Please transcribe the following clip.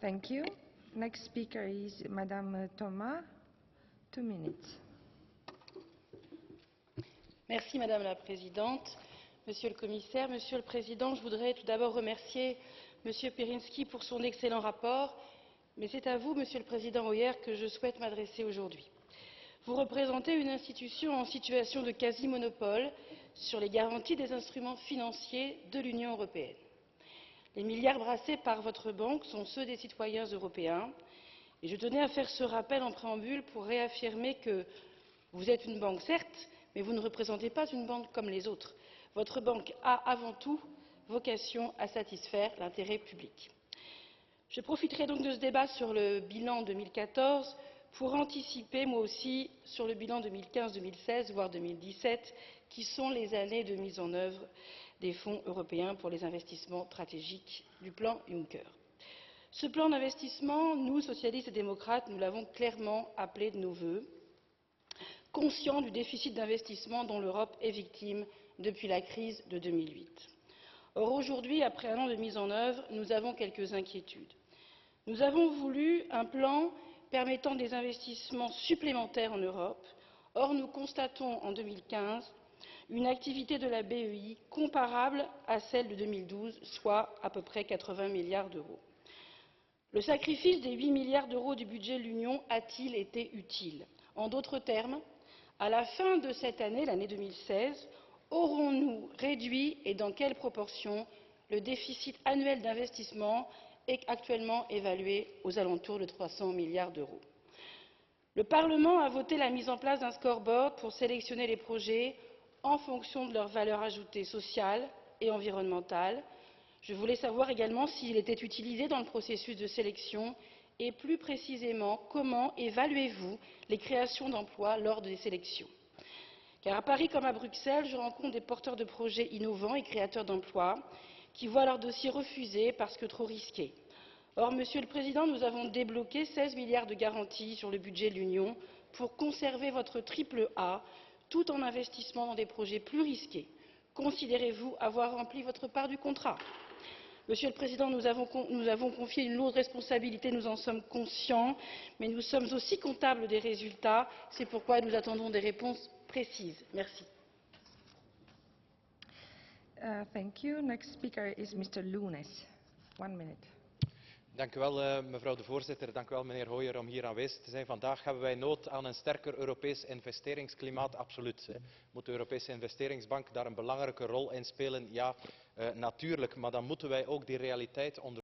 Thank you. Next speaker is Madame Thomas. 2 minutes. Merci Madame la Présidente, Monsieur le Commissaire, Monsieur le Président. Je voudrais tout d'abord remercier Monsieur Pirinski pour son excellent rapport, mais c'est à vous, Monsieur le Président Hoyer, que je souhaite m'adresser aujourd'hui. Vous représentez une institution en situation de quasi-monopole sur les garanties des instruments financiers de l'Union européenne. Les milliards brassés par votre banque sont ceux des citoyens européens et je tenais à faire ce rappel en préambule pour réaffirmer que vous êtes une banque, certes, mais vous ne représentez pas une banque comme les autres. Votre banque a avant tout vocation à satisfaire l'intérêt public. Je profiterai donc de ce débat sur le bilan 2014 pour anticiper moi aussi sur le bilan 2015-2016, voire 2017, qui sont les années de mise en œuvre des fonds européens pour les investissements stratégiques du plan Juncker. Ce plan d'investissement, nous, socialistes et démocrates, nous l'avons clairement appelé de nos vœux, conscients du déficit d'investissement dont l'Europe est victime depuis la crise de 2008. Or, aujourd'hui, après un an de mise en œuvre, nous avons quelques inquiétudes. Nous avons voulu un plan permettant des investissements supplémentaires en Europe. Or, nous constatons en 2015 une activité de la BEI comparable à celle de 2012, soit à peu près 80 milliards d'euros. Le sacrifice des 8 milliards d'euros du budget de l'Union a-t-il été utile? En d'autres termes, à la fin de cette année, l'année 2016, aurons-nous réduit et dans quelle proportion le déficit annuel d'investissement est actuellement évalué aux alentours de 300 milliards d'euros? Le Parlement a voté la mise en place d'un scoreboard pour sélectionner les projets en fonction de leur valeur ajoutée sociale et environnementale. Je voulais savoir également s'il était utilisé dans le processus de sélection et plus précisément comment évaluez-vous les créations d'emplois lors des sélections? Car à Paris comme à Bruxelles, je rencontre des porteurs de projets innovants et créateurs d'emplois qui voient leur dossier refusé parce que trop risqué. Or, Monsieur le Président, nous avons débloqué 16 milliards de garanties sur le budget de l'Union pour conserver votre triple A tout en investissant dans des projets plus risqués. Considérez-vous avoir rempli votre part du contrat? Monsieur le Président, nous avons confié une lourde responsabilité, nous en sommes conscients, mais nous sommes aussi comptables des résultats. C'est pourquoi nous attendons des réponses précises. Merci. Thank you. Next speaker is Mr. Lunes. 1 minute. Dank u wel, mevrouw de voorzitter. Dank u wel, meneer Hoyer, om hier aanwezig te zijn. Vandaag hebben wij nood aan een sterker Europees investeringsklimaat, absoluut. Moet de Europese investeringsbank daar een belangrijke rol in spelen? Ja, natuurlijk. Maar dan moeten wij ook die realiteit onder